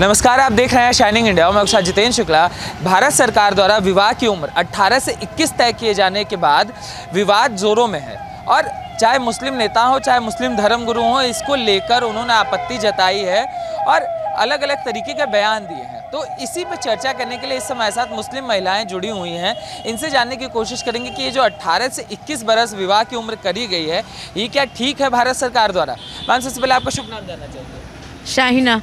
नमस्कार, आप देख रहे हैं शाइनिंग इंडिया। मैं साथ जितेंद्र शुक्ला। भारत सरकार द्वारा विवाह की उम्र 18 से 21 तय किए जाने के बाद विवाद जोरों में है और चाहे मुस्लिम नेता हो चाहे मुस्लिम धर्मगुरु हो, इसको लेकर उन्होंने आपत्ति जताई है और अलग अलग तरीके के बयान दिए हैं। तो इसी पर चर्चा करने के लिए इस समय साथ मुस्लिम महिलाएं जुड़ी हुई हैं। इनसे जानने की कोशिश करेंगे कि ये जो 18 से 21 बरस विवाह की उम्र करी गई है, ये क्या ठीक है भारत सरकार द्वारा? मैम, सबसे पहले आपका शुभ नाम जानना चाहिए। शाहिना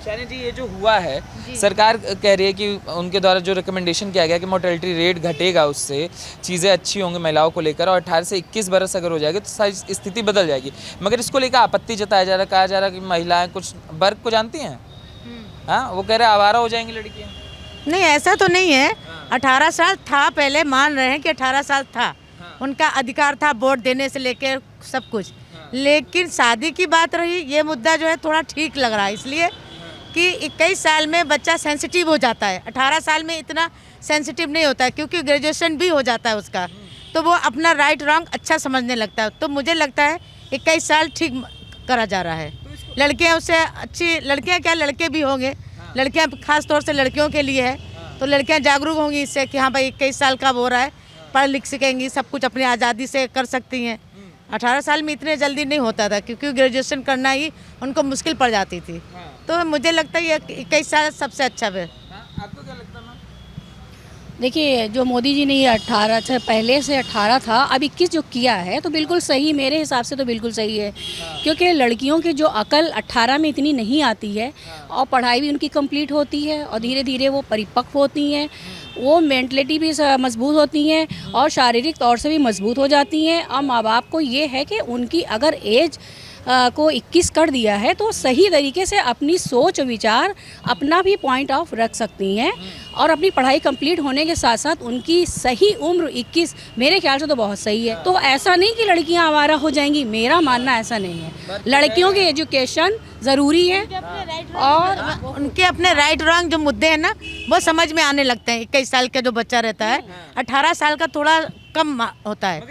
जी, ये जो हुआ है, सरकार कह रही है कि उनके द्वारा जो रिकमेंडेशन किया गया कि मोर्टेलिटी रेट घटेगा, उससे चीज़ें अच्छी होंगी महिलाओं को लेकर, और 18 से 21 बरस अगर हो जाएगी तो सारी स्थिति बदल जाएगी। मगर इसको लेकर आपत्ति जताया जा रहा है, कहा जा रहा है कि महिलाएं कुछ वर्ग को जानती हैं, हाँ, वो कह रहे हैं आवारा हो जाएंगी लड़कियाँ। नहीं, ऐसा तो नहीं है। 18 साल था, पहले मान रहे हैं कि 18 साल था, उनका अधिकार था वोट देने से लेकर सब कुछ। लेकिन शादी की बात रही, ये मुद्दा जो है थोड़ा ठीक लग रहा है, इसलिए कि 21 साल में बच्चा सेंसिटिव हो जाता है। 18 साल में इतना सेंसिटिव नहीं होता है, क्योंकि ग्रेजुएशन भी हो जाता है उसका, तो वो अपना राइट रॉन्ग अच्छा समझने लगता है। तो मुझे लगता है 21 साल ठीक करा जा रहा है। लड़कियां उससे अच्छी, लड़कियां क्या लड़के भी होंगे, लड़कियां खास तौर से लड़कियों के लिए है, तो लड़कियां जागरूक होंगी इससे कि हाँ भाई 21 साल का हो रहा है, पढ़ लिख सकेंगी, सब कुछ अपनी आज़ादी से कर सकती हैं। 18 साल में इतने जल्दी नहीं होता था, क्योंकि ग्रेजुएशन करना ही उनको मुश्किल पड़ जाती थी। तो मुझे लगता है ये 21 साल सबसे अच्छा है। आपको क्या लगता है? देखिए, जो मोदी जी ने ये 18 से पहले से 18 था, अब 21 जो किया है तो बिल्कुल सही, मेरे हिसाब से तो बिल्कुल सही है। क्योंकि लड़कियों की जो अकल 18 में इतनी नहीं आती है और पढ़ाई भी उनकी कंप्लीट होती है और धीरे धीरे वो परिपक्व होती हैं, वो मेंटलिटी भी मजबूत होती हैं और शारीरिक तौर से भी मजबूत हो जाती हैं। और माँ बाप को ये है कि उनकी अगर एज को 21 कर दिया है तो सही तरीके से अपनी सोच विचार, अपना भी पॉइंट ऑफ रख सकती हैं और अपनी पढ़ाई कंप्लीट होने के साथ साथ उनकी सही उम्र 21 मेरे ख्याल से तो बहुत सही है। तो ऐसा नहीं कि लड़कियां आवारा हो जाएंगी, मेरा मानना ऐसा नहीं है। लड़कियों की एजुकेशन ज़रूरी है और उनके अपने राइट रॉन्ग जो मुद्दे हैं ना, वो समझ में आने लगते हैं। 21 साल का जो बच्चा रहता है, 18 साल का थोड़ा कम होता है,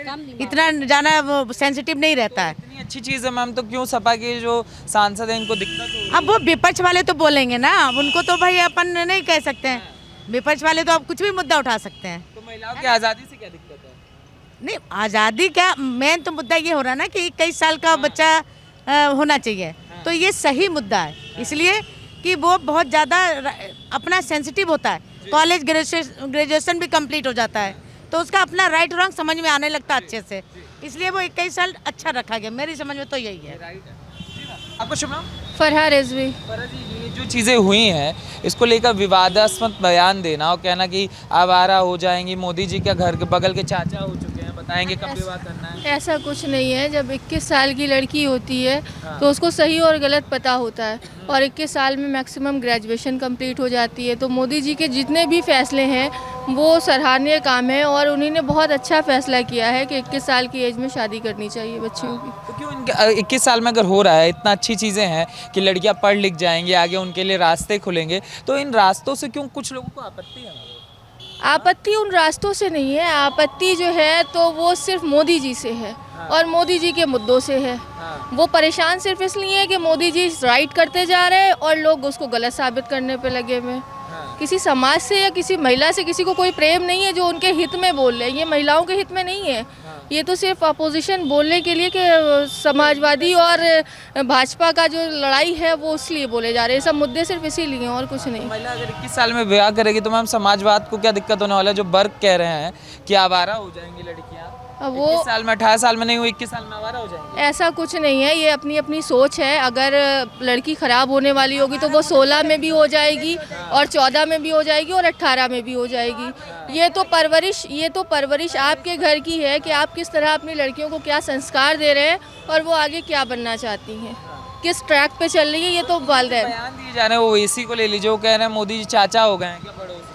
इतना ज़्यादा वो सेंसिटिव नहीं रहता है। इतनी अच्छी चीज़ है मैम, तो क्यों सपा के जो सांसद हैं इनको दिक्कत हो रही है? अब वो विपक्ष वाले तो बोलेंगे ना, उनको तो भाई अपन नहीं कह सकते हैं। विपक्ष वाले तो आप कुछ भी मुद्दा उठा सकते हैं। तो महिलाओं की आज़ादी से क्या दिक्कत है? नहीं, आज़ादी क्या, मेन तो मुद्दा ये हो रहा है ना कि 21 साल का बच्चा होना चाहिए। तो ये सही मुद्दा है, इसलिए कि वो बहुत ज़्यादा अपना सेंसिटिव होता है। कॉलेज ग्रेजुएशन भी कंप्लीट हो जाता है, तो उसका अपना राइट रॉन्ग समझ में आने लगता है अच्छे से, इसलिए वो 21 साल अच्छा रखा गया। मेरी समझ में तो यही है। आपको शुभ नाम? फरहा रिजवी। ये जो चीज़ें हुई हैं, इसको लेकर विवादास्पद बयान देना और कहना कि आवारा हो जाएंगी, मोदी जी के घर के बगल के चाचा हो चुके हैं, बताएंगे कब विवाह करना है। ऐसा कुछ नहीं है। जब 21 साल की लड़की होती है तो उसको सही और गलत पता होता है, और 21 साल में मैक्सिमम ग्रेजुएशन कंप्लीट हो जाती है। तो मोदी जी के जितने भी फैसले हैं वो सराहनीय काम है, और उन्होंने बहुत अच्छा फैसला किया है कि 21 साल की एज में शादी करनी चाहिए बच्चियों की। तो क्यों इनके 21 साल में अगर हो रहा है, इतना अच्छी चीज़ें हैं कि लड़कियां पढ़ लिख जाएंगी, आगे उनके लिए रास्ते खुलेंगे, तो इन रास्तों से क्यों कुछ लोगों को आपत्ति है? आपत्ति उन रास्तों से नहीं है, आपत्ति जो है तो वो सिर्फ मोदी जी से है और मोदी जी के मुद्दों से है। वो परेशान सिर्फ इसलिए है कि मोदी जी राइट करते जा रहे हैं और लोग उसको गलत साबित करने पे लगे हुए। किसी समाज से या किसी महिला से किसी को कोई प्रेम नहीं है जो उनके हित में बोल रहे हैं। ये महिलाओं के हित में नहीं है, ये तो सिर्फ अपोजिशन बोलने के लिए कि समाजवादी और भाजपा का जो लड़ाई है वो इसलिए बोले जा रहे हैं। सब मुद्दे सिर्फ इसीलिए और कुछ नहीं। महिला अगर 21 साल में विवाह करेगी तो मैम समाजवाद को क्या दिक्कत होने वाला है? जो वर्ग कह रहे हैं कि आवारा हो जाएंगी लड़कियां, अब वो 21 साल में, 18 साल में नहीं हुई, 21 साल में आवारा हो जाएंगी। ऐसा कुछ नहीं है, ये अपनी अपनी सोच है। अगर लड़की ख़राब होने वाली होगी तो वो 16 में भी हो जाएगी और 14 में भी हो जाएगी और 18 में भी हो जाएगी। ये तो परवरिश आपके घर की है कि आप किस तरह अपनी लड़कियों को क्या संस्कार दे रहे हैं और वो आगे क्या बनना चाहती हैं, किस ट्रैक पे चल रही है। ये तो वालिदैन बयान दिए जा रहे हैं, वो इसी को ले लीजिए, वो कह रहे हैं मोदी जी चाचा हो गए हैं क्या पड़ोस के,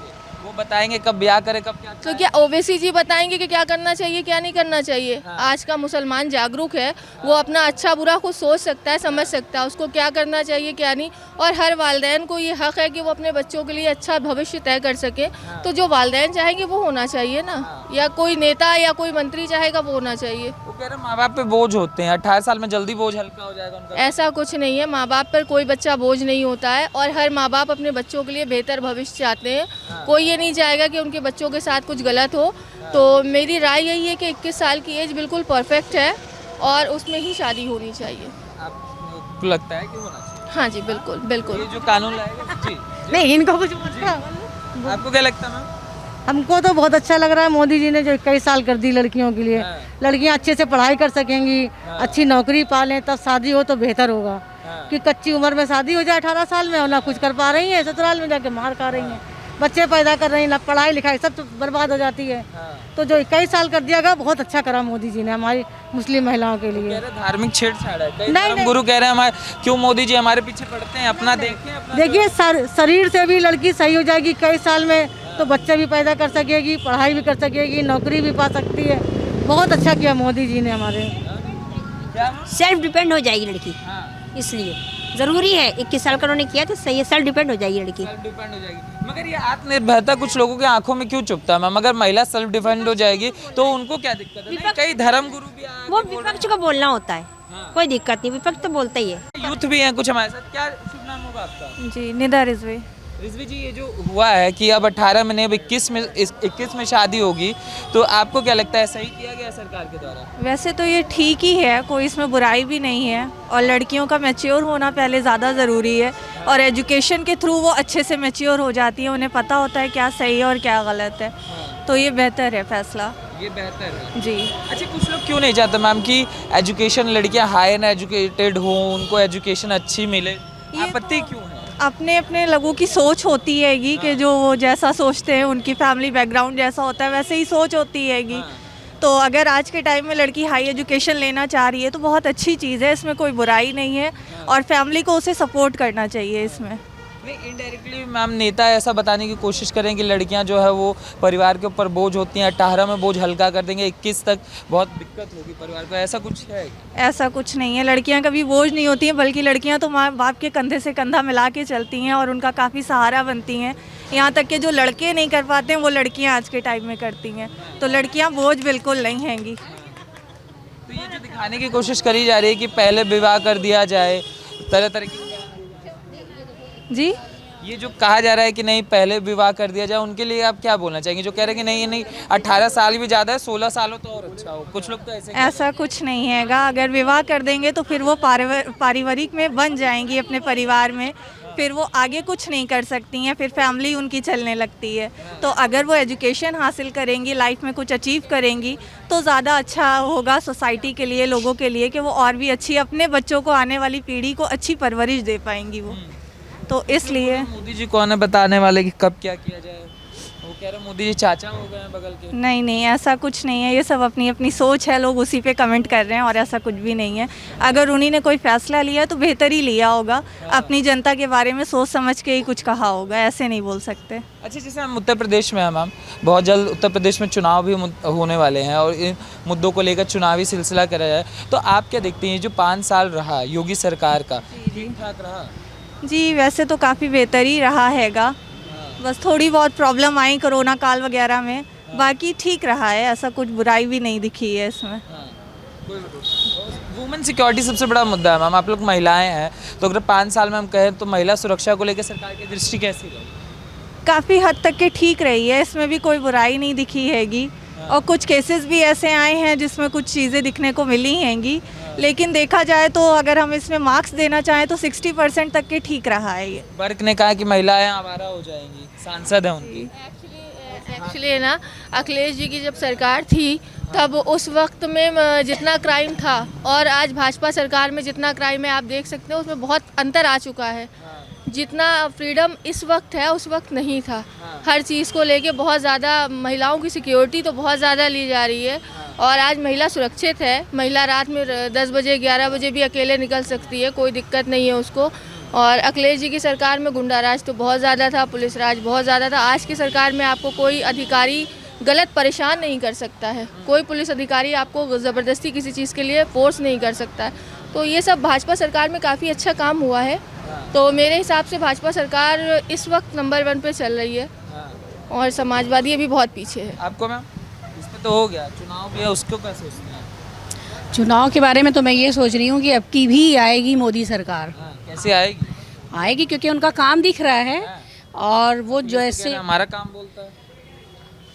वो बताएंगे कब ब्याह करे कब क्या। तो क्या ओवैसी जी बताएंगे कि क्या करना चाहिए क्या नहीं करना चाहिए? आज का मुसलमान जागरूक है, वो अपना अच्छा बुरा खुद सोच सकता है, समझ सकता है उसको क्या करना चाहिए क्या नहीं। और हर वालिदैन को ये हक़ है कि वो अपने बच्चों के लिए अच्छा भविष्य तय कर सके। तो जो वालिदैन चाहेंगे वो होना चाहिए ना, या कोई नेता या कोई मंत्री चाहेगा वो होना चाहिए। वो कह रहे हैं माँ बाप पे बोझ होते हैं, 18 साल में जल्दी बोझ हल्का हो जाएगा उनका। ऐसा कुछ नहीं है, माँ बाप पर कोई बच्चा बोझ नहीं होता है और हर माँ बाप अपने बच्चों के लिए बेहतर भविष्य चाहते हैं। कोई ये नहीं चाहेगा कि उनके बच्चों के साथ कुछ गलत हो। तो मेरी राय यही है कि 21 साल की एज बिल्कुल परफेक्ट है और उसमें ही शादी होनी चाहिए। आपको लगता है कि होना चाहिए? हाँ जी, बिल्कुल बिल्कुल। ये जो कानून लाएगा जी, नहीं, इनको कुछ बोलना। आपको क्या लगता है मैम? हमको तो बहुत अच्छा लग रहा है मोदी जी ने जो 21 साल कर दी लड़कियों के लिए। हाँ। लड़कियां अच्छे से पढ़ाई कर सकेंगी, अच्छी नौकरी पा लें, तब शादी हो तो बेहतर होगा। हाँ। कि कच्ची उम्र में शादी हो जाए 18 साल में और ना कुछ कर पा रही हैं, ससुराल में जाके मार खा रही हैं, बच्चे पैदा कर रही हैं, ना पढ़ाई लिखाई सब तो बर्बाद हो जाती है। हाँ। तो जो 21 साल कर दिया गया बहुत अच्छा करा मोदी जी ने हमारी मुस्लिम महिलाओं के कह लिए। रहे धार्मिक छेड़छाड़ है, कई नहीं, धर्म नहीं। गुरु कह रहे हैं हमारे, क्यों मोदी जी हमारे पीछे पड़ते हैं, अपना देखें अपना। देखिए शरीर से भी लड़की सही हो जाएगी 21 साल में, तो बच्चे भी पैदा कर सकेगी, पढ़ाई भी कर सकेगी, नौकरी भी पा सकती है। बहुत अच्छा किया मोदी जी ने हमारे। क्या? सेल्फ डिपेंड हो जाएगी लड़की, हाँ, इसलिए ज़रूरी है। 21 साल का उन्होंने किया तो सही है, सेल्फ डिपेंड हो जाएगी लड़की। सेल्फ डिपेंड हो जाएगी। मगर ये आत्मनिर्भरता कुछ लोगों की आंखों में क्यों चुभता है मैम? अगर महिला सेल्फ डिपेंड हो जाएगी तो उनको क्या दिक्कत है? नहीं, कई धर्म गुरु भी आके वो बोल रहे विपक्ष को बोलना होता है, हाँ। कोई दिक्कत नहीं, विपक्ष तो बोलता ही है। हैं। यूथ भी हैं कुछ हमारे साथ। क्या शुभ नाम होगा आपका? जी, निदा रिजवी। रिजवी जी, ये जो हुआ है कि अब 18 में नहीं, अब 21 में शादी होगी, तो आपको क्या लगता है सही किया गया सरकार के द्वारा? वैसे तो ये ठीक ही है, कोई इसमें बुराई भी नहीं है और लड़कियों का मैच्योर होना पहले ज़्यादा ज़रूरी है और एजुकेशन के थ्रू वो अच्छे से मैच्योर हो जाती है, उन्हें पता होता है क्या सही है और क्या गलत है। तो ये बेहतर है फैसला। ये बेहतर है जी। अच्छा, कुछ लोग क्यों नहीं चाहते मैम कि एजुकेशन, लड़कियां हाई एंड एजुकेटेड हों, उनको एजुकेशन अच्छी मिले? आपत्ति क्यों है? अपने अपने लोगों की सोच होती हैगी कि जो वो जैसा सोचते हैं, उनकी फैमिली बैकग्राउंड जैसा होता है वैसे ही सोच होती हैगी। तो अगर आज के टाइम में लड़की हाई एजुकेशन लेना चाह रही है तो बहुत अच्छी चीज़ है, इसमें कोई बुराई नहीं है और फैमिली को उसे सपोर्ट करना चाहिए इसमें। नहीं, इनडायरेक्टली मैम नेता ऐसा बताने की कोशिश करें कि लड़कियां जो है वो परिवार के ऊपर बोझ होती हैं, 18 में बोझ हल्का कर देंगे, 21 तक बहुत दिक्कत होगी परिवार को, ऐसा कुछ है? ऐसा कुछ नहीं है, लड़कियां कभी बोझ नहीं होती हैं, बल्कि लड़कियां तो माँ बाप के कंधे से कंधा मिला के चलती हैं और उनका काफ़ी सहारा बनती हैं। यहाँ तक कि जो लड़के नहीं कर पाते हैं वो लड़कियां आज के टाइम में करती हैं, तो लड़कियां बोझ बिल्कुल नहीं हैंगी। तो ये जो दिखाने की कोशिश करी जा रही है कि पहले विवाह कर दिया जाए, तरह तरह की, जी, ये जो कहा जा रहा है कि नहीं पहले विवाह कर दिया जाए, उनके लिए आप क्या बोलना चाहेंगे जो कह रहे हैं कि नहीं नहीं 18 साल भी ज़्यादा है, 16 साल हो तो और अच्छा हो? कुछ लोग तो ऐसे ऐसा कुछ नहीं हैगा। अगर विवाह कर देंगे तो फिर वो पारिवारिक में बन जाएंगी अपने परिवार में, फिर वो आगे कुछ नहीं कर सकती हैं, फिर फैमिली उनकी चलने लगती है। तो अगर वो एजुकेशन हासिल करेंगी, लाइफ में कुछ अचीव करेंगी तो ज़्यादा अच्छा होगा सोसाइटी के लिए, लोगों के लिए, कि वो और भी अच्छी अपने बच्चों को, आने वाली पीढ़ी को अच्छी परवरिश दे पाएंगी वो। तो इसलिए मोदी जी कौन है बताने वाले कि कब क्या किया जाए? वो कह रहे हैं मोदी जी चाचा हो गए हैं बगल के। नहीं नहीं, ऐसा कुछ नहीं है, ये सब अपनी अपनी सोच है, लोग उसी पे कमेंट कर रहे हैं और ऐसा कुछ भी नहीं है। अगर उन्हीं ने कोई फैसला लिया तो बेहतर ही लिया होगा, अपनी जनता के बारे में सोच समझ के ही कुछ कहा होगा, ऐसे नहीं बोल सकते। अच्छा, जैसे हम उत्तर प्रदेश में हैं मैम, बहुत जल्द उत्तर प्रदेश में चुनाव भी होने वाले हैं और इन मुद्दों को लेकर चुनावी सिलसिला करा जाए, तो आप क्या देखते हैं जो 5 साल रहा योगी सरकार का, ठीक ठाक रहा? जी, वैसे तो काफ़ी बेहतर ही रहा हैगा, बस थोड़ी बहुत प्रॉब्लम आई कोरोना काल वगैरह में, बाकी ठीक रहा है, ऐसा कुछ बुराई भी नहीं दिखी है इसमें। वुमेन सिक्योरिटी सबसे बड़ा मुद्दा है मैम, आप लोग महिलाएं हैं, तो अगर 5 साल में हम कहें तो महिला सुरक्षा को लेकर सरकार की दृष्टि कैसी रही? काफ़ी हद तक के ठीक रही है, इसमें भी कोई बुराई नहीं दिखी हैगी और कुछ केसेस भी ऐसे आए हैं जिसमें कुछ चीज़ें दिखने को मिली हैंगी, लेकिन देखा जाए तो अगर हम इसमें मार्क्स देना चाहें तो 60% तक के ठीक रहा है ये। वर्क ने कहा कि महिलाएं आवारा हो जाएंगी, सांसद हैं उनकी। एक्चुअली ना अखिलेश जी की जब सरकार थी तब उस वक्त में जितना क्राइम था और आज भाजपा सरकार में जितना क्राइम है आप देख सकते हो, उसमें बहुत अंतर आ चुका है। जितना फ्रीडम इस वक्त है उस वक्त नहीं था। हर चीज़ को लेके बहुत ज़्यादा महिलाओं की सिक्योरिटी तो बहुत ज़्यादा ली जा रही है और आज महिला सुरक्षित है। महिला रात में 10 बजे 11 बजे भी अकेले निकल सकती है, कोई दिक्कत नहीं है उसको। और अखिलेश जी की सरकार में गुंडा राज तो बहुत ज़्यादा था, पुलिस राज बहुत ज़्यादा था। आज की सरकार में आपको कोई अधिकारी गलत परेशान नहीं कर सकता है, कोई पुलिस अधिकारी आपको ज़बरदस्ती किसी चीज़ के लिए फोर्स नहीं कर सकता है। तो ये सब भाजपा सरकार में काफ़ी अच्छा काम हुआ है। तो मेरे हिसाब से भाजपा सरकार इस वक्त नंबर 1 पे चल रही है और समाजवादी अभी बहुत पीछे है। आपको मैम इस पे तो हो गया, चुनाव भी है, उसको कैसे सोचते हैं? चुनाव के बारे में तो मैं ये सोच रही हूँ कि अब की भी आएगी मोदी सरकार। कैसे आएगी? आएगी क्योंकि उनका काम दिख रहा है और वो कह जैसे रहे हैं, हमारा काम बोलता है।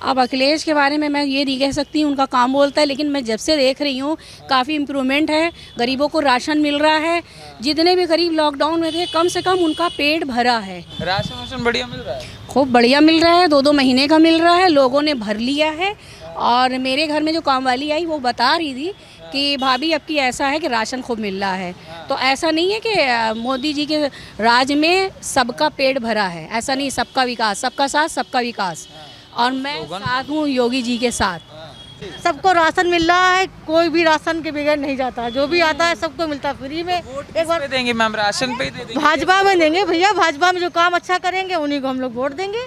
अब अखिलेश के बारे में मैं ये नहीं कह सकती उनका काम बोलता है, लेकिन मैं जब से देख रही हूँ काफ़ी इम्प्रूवमेंट है। गरीबों को राशन मिल रहा है, जितने भी गरीब लॉकडाउन में थे कम से कम उनका पेट भरा है। राशन वाशन बढ़िया मिल रहा है? खूब बढ़िया मिल रहा है, 2-2 महीने का मिल रहा है, लोगों ने भर लिया है। और मेरे घर में जो काम वाली आई वो बता रही थी कि भाभी अब की ऐसा है कि राशन खूब मिल रहा है। तो ऐसा नहीं है कि मोदी जी के राज में सबका पेट भरा है, ऐसा नहीं, सबका विकास, सबका साथ सबका विकास। और मैं साथ हूँ योगी जी के साथ। सबको राशन मिल रहा है, कोई भी राशन के बगैर नहीं जाता, जो भी आता है सबको मिलता है फ्री में। एक बार देंगे मैम, राशन पे ही दे देंगे? भाजपा में देंगे भैया, भाजपा में जो काम अच्छा करेंगे उन्हीं को हम लोग वोट देंगे।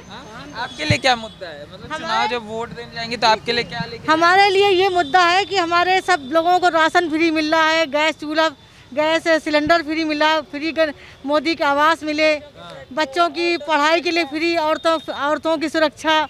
आपके लिए क्या मुद्दा है? मतलब चुनाव जब वोट देने जाएंगे तो आपके लिए क्या लेके? हमारे लिए ये मुद्दा है कि हमारे सब लोगों को राशन फ्री मिल रहा है, गैस चूल्हा, गैस सिलेंडर फ्री मिला, फ्री मोदी का आवास मिले, बच्चों की पढ़ाई के लिए फ्री, औरतों की सुरक्षा,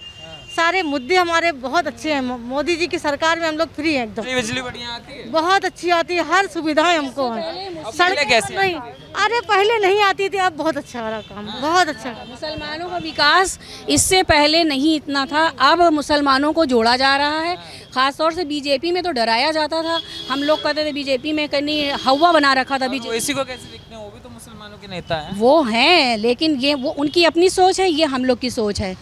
सारे मुद्दे हमारे बहुत अच्छे हैं। मोदी जी की सरकार में हम लोग फ्री हैं एकदम। बिजली बढ़िया आती है? बहुत अच्छी आती है, हर सुविधाएं हमको है। पहले कैसी? नहीं, अरे पहले नहीं आती थी, अब बहुत अच्छा हो रहा काम, बहुत अच्छा। मुसलमानों का विकास इससे पहले नहीं इतना था, अब मुसलमानों को जोड़ा जा रहा है। खासतौर से बीजेपी में तो डराया जाता था, हम लोग कहते थे बीजेपी में कहीं हवा बना रखा था बीजेपी। इसी को कैसे दिखते हैं? वो भी तो मुसलमानों के नेता हैं। वो हैं, लेकिन ये वो उनकी अपनी सोच है, ये हम लोग की सोच है।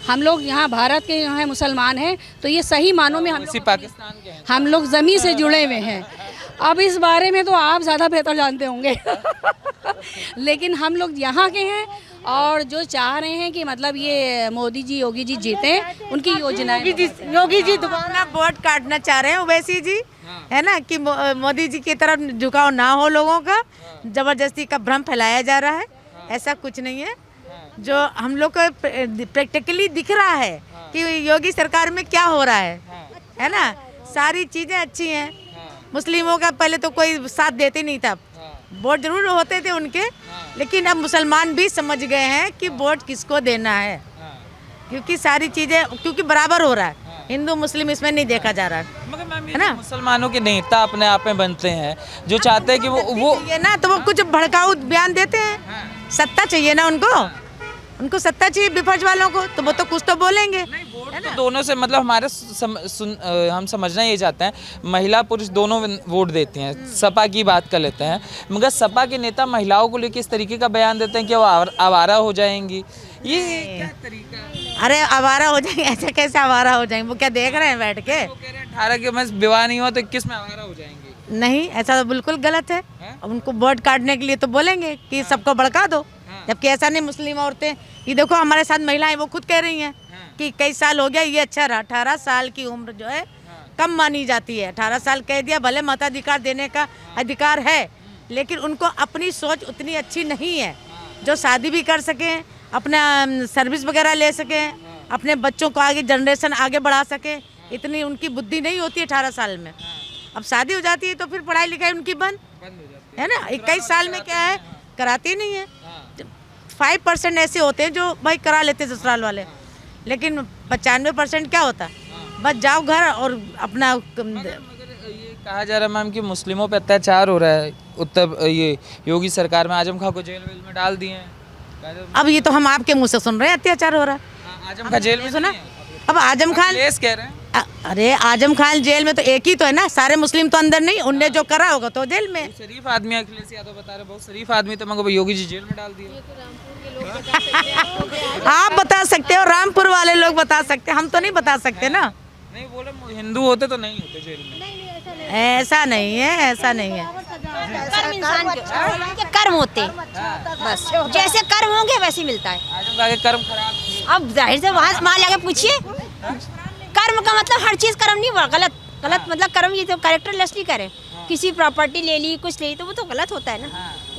हम लोग यहाँ भारत के यहाँ है, मुसलमान हैं, तो ये सही मानों में इसी पाकिस्तान के हैं। हम लोग ज़मीन से जुड़े हुए हैं। अब इस बारे में तो आप ज़्यादा बेहतर जानते होंगे लेकिन हम लोग यहाँ के हैं और जो चाह रहे हैं कि मतलब ये मोदी जी योगी जी जीते, उनकी योजना। योगी जी दोबारा वोट काटना चाह रहे हैं ओवैसी जी, है ना, कि मोदी जी की तरफ झुकाव ना हो लोगों का, जबरदस्ती का भ्रम फैलाया जा रहा है। ऐसा कुछ नहीं है, जो हम लोग को प्रैक्टिकली दिख रहा है कि योगी सरकार में क्या हो रहा है ना, सारी चीज़ें अच्छी हैं। मुस्लिमों का पहले तो कोई साथ देते नहीं था, वोट जरूर होते थे उनके, लेकिन अब मुसलमान भी समझ गए हैं कि वोट किसको देना है, क्योंकि सारी चीज़ें क्योंकि बराबर हो रहा है, हिंदू मुस्लिम इसमें नहीं देखा जा रहा है। मगर मैम ये मुसलमानों के नेता अपने आप में बनते हैं, जो चाहते हैं कि वो ये ना, तो वो कुछ भड़काऊ बयान देते हैं। सत्ता चाहिए ना उनको सत्ता चाहिए विपक्ष वालों को, तो वो तो कुछ तो बोलेंगे। तो दोनों से मतलब हमारे हम समझना ये चाहते हैं, महिला पुरुष दोनों वोट देती हैं। सपा की बात कर लेते हैं, मगर सपा के नेता महिलाओं को लेकर इस तरीके का बयान देते हैं कि वो आवारा हो जाएंगी। ये क्या तरीका है? अरे आवारा हो जाएंगे, ऐसे कैसे आवारा हो जाएंगे? वो क्या देख रहे हैं बैठ के? वो कह रहे हैं 18 के में विवाह नहीं हुआ तो 21 में आवारा हो जाएंगे। नहीं, ऐसा तो बिल्कुल गलत है। अब उनको वोट काटने के लिए तो बोलेंगे कि सबको भड़का दो, जबकि ऐसा नहीं। मुस्लिम औरतें, ये देखो हमारे साथ महिलाएं, वो खुद कह रही हैं कि कई साल हो गया ये अच्छा रहा। 18 साल की उम्र जो है कम मानी जाती है। 18 साल कह दिया, भले मताधिकार देने का अधिकार है, लेकिन उनको अपनी सोच उतनी अच्छी नहीं है जो शादी भी कर सकें, अपना सर्विस वगैरह ले सकें, अपने बच्चों को आगे जनरेशन आगे बढ़ा सकें। इतनी उनकी बुद्धि नहीं होती है 18 साल में। अब शादी हो जाती है तो फिर पढ़ाई लिखाई उनकी बंद हो जाती है ना। 21 साल में क्या है, कराती नहीं है। 5% ऐसे होते हैं जो भाई करा लेते हैं ससुराल वाले, लेकिन 95% क्या होता, बस जाओ घर और अपना। ये कहा जा रहा है मैम कि मुस्लिमों पे अत्याचार हो रहा है ये योगी सरकार में। आजम खां को जेल वेल में डाल दिए हैं। अब ये तो हम आपके मुंह से सुन रहे हैं अत्याचार हो रहा है। आजम खां जेल में सुना? अब आजम खान कह रहे हैं। अरे आजम खान जेल में तो एक ही तो है ना, सारे मुस्लिम तो अंदर नहीं, उनने जो करा होगा तो जेल में। शरीफ आदमी अखिलेश यादव बता रहे, बहुत शरीफ आदमी, तो मगर योगी जी जेल में डाल दिए। आप बता सकते हो, रामपुर वाले लोग बता सकते, हम तो नहीं बता सकते ना। नहीं बोले हिंदू होते तो नहीं होते जेल में। ऐसा नहीं है, ऐसा नहीं है। कर्म होते बस, जैसे कर्म होंगे वैसे मिलता है। आजम खां के कर्म खराब थे। अब जाहिर से वहाँ जाके पूछिए, कर्म का मतलब हर चीज़ कर्म नहीं हुआ, गलत मतलब कर्म ये तो कैरेक्टर लेस नहीं करे। किसी प्रॉपर्टी ले ली, कुछ ले ली, तो वो तो गलत होता है ना,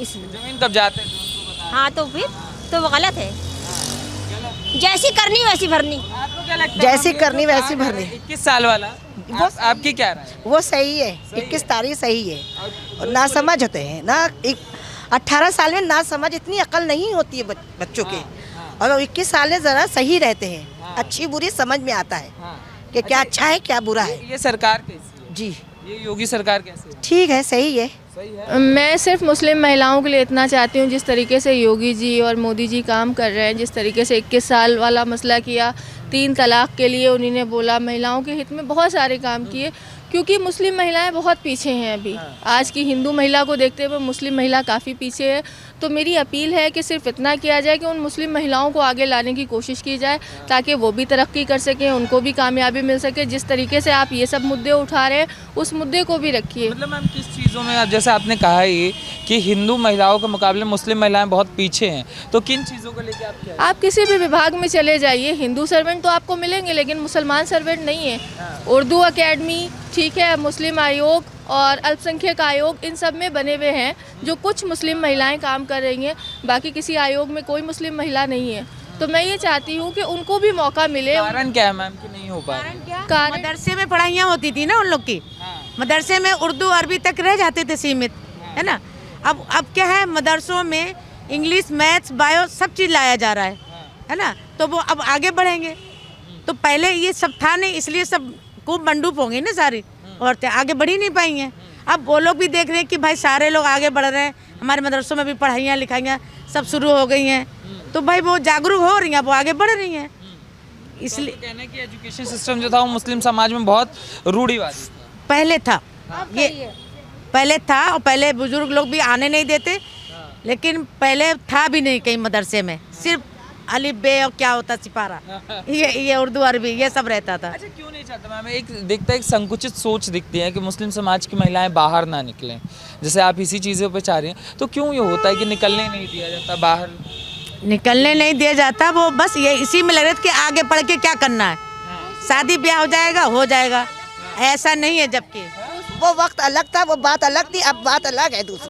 इसलिए। जमीन कब जाते हैं? हाँ, तो फिर तो वो गलत है। जैसी करनी वैसी भरनी। जैसी करनी वैसी भरनी। 21 साल वाला वो आपकी क्या राय है? वो सही है, 21 तारीख सही है। और ना समझ होते हैं ना, 18 साल में ना समझ, इतनी अकल नहीं होती है बच्चों के, और 21 साल में ज़रा सही रहते हैं, अच्छी बुरी समझ में आता है कि क्या अच्छा है क्या बुरा है। ये सरकार कैसी है? जी ये योगी सरकार कैसे है? ठीक है, सही है। सही है। मैं सिर्फ मुस्लिम महिलाओं के लिए इतना चाहती हूँ, जिस तरीके से योगी जी और मोदी जी काम कर रहे हैं, जिस तरीके से 21 साल वाला मसला किया, 3 तलाक के लिए उन्होंने बोला, महिलाओं के हित में बहुत सारे काम किए, क्योंकि मुस्लिम महिलाएं बहुत पीछे हैं अभी। आज की हिंदू महिला को देखते हुए मुस्लिम महिला काफ़ी पीछे है। तो मेरी अपील है कि सिर्फ इतना किया जाए कि उन मुस्लिम महिलाओं को आगे लाने की कोशिश की जाए, ताकि वो भी तरक्की कर सकें, उनको भी कामयाबी मिल सके। जिस तरीके से आप ये सब मुद्दे उठा रहे हैं, उस मुद्दे को भी रखिए। मतलब मैम किस चीज़ों में, अब जैसे आपने कहा ही कि हिंदू महिलाओं के मुकाबले मुस्लिम महिलाएं बहुत पीछे हैं, तो किन चीज़ों को लेकर आप क्या? आप किसी भी विभाग में चले जाइए, हिंदू सर्वेंट तो आपको मिलेंगे, लेकिन मुसलमान सर्वेंट नहीं है। उर्दू अकेडमी, ठीक है, मुस्लिम आयोग और अल्पसंख्यक आयोग, इन सब में बने हुए हैं जो कुछ मुस्लिम महिलाएं काम कर रही हैं, बाकी किसी आयोग में कोई मुस्लिम महिला नहीं है। तो मैं ये चाहती हूँ कि उनको भी मौका मिले। कारण क्या है मैम कि नहीं हो पा रहा? कारण मदरसे में पढ़ाइयाँ होती थी ना उन लोग की, मदरसे में उर्दू अरबी तक रह जाते थे सीमित, है ना। अब क्या है, मदरसों में इंग्लिश, मैथ्स, बायो सब चीज़ लाया जा रहा है ना। तो वो अब आगे बढ़ेंगे। तो पहले ये सब था नहीं, इसलिए सब खूब मंडूप होंगी ना, सारी औरतें आगे बढ़ ही नहीं पाई हैं। अब वो लोग भी देख रहे हैं कि भाई सारे लोग आगे बढ़ रहे हैं, हमारे मदरसों में भी पढ़ाइयाँ लिखाइयाँ सब शुरू हो गई हैं, तो भाई वो जागरूक हो रही हैं, वो आगे बढ़ रही हैं। इसलिए कहना है कि एजुकेशन सिस्टम जो था वो मुस्लिम समाज में बहुत रूढ़िवादी था। पहले था ये, पहले था, और पहले बुजुर्ग लोग भी आने नहीं देते, लेकिन पहले था भी नहीं कहीं मदरसे में, सिर्फ अलिफ बे और क्या होता सिपारा, ये उर्दू अरबी ये सब रहता था। अच्छा, क्यों नहीं चाहता मैम? एक देखता है, एक संकुचित सोच दिखती है कि मुस्लिम समाज की महिलाएं बाहर ना निकलें, जैसे आप इसी चीज़ों पे चाह रही हैं, तो क्यों ये होता है कि निकलने नहीं दिया जाता बाहर? निकलने नहीं दिया जाता, वो बस ये इसी में लग रहे थे कि आगे पढ़ के क्या करना है, शादी ब्याह हो जाएगा, ऐसा नहीं है। जबकि वो वक्त अलग था, वो बात अलग थी, अब बात अलग है दूसरी।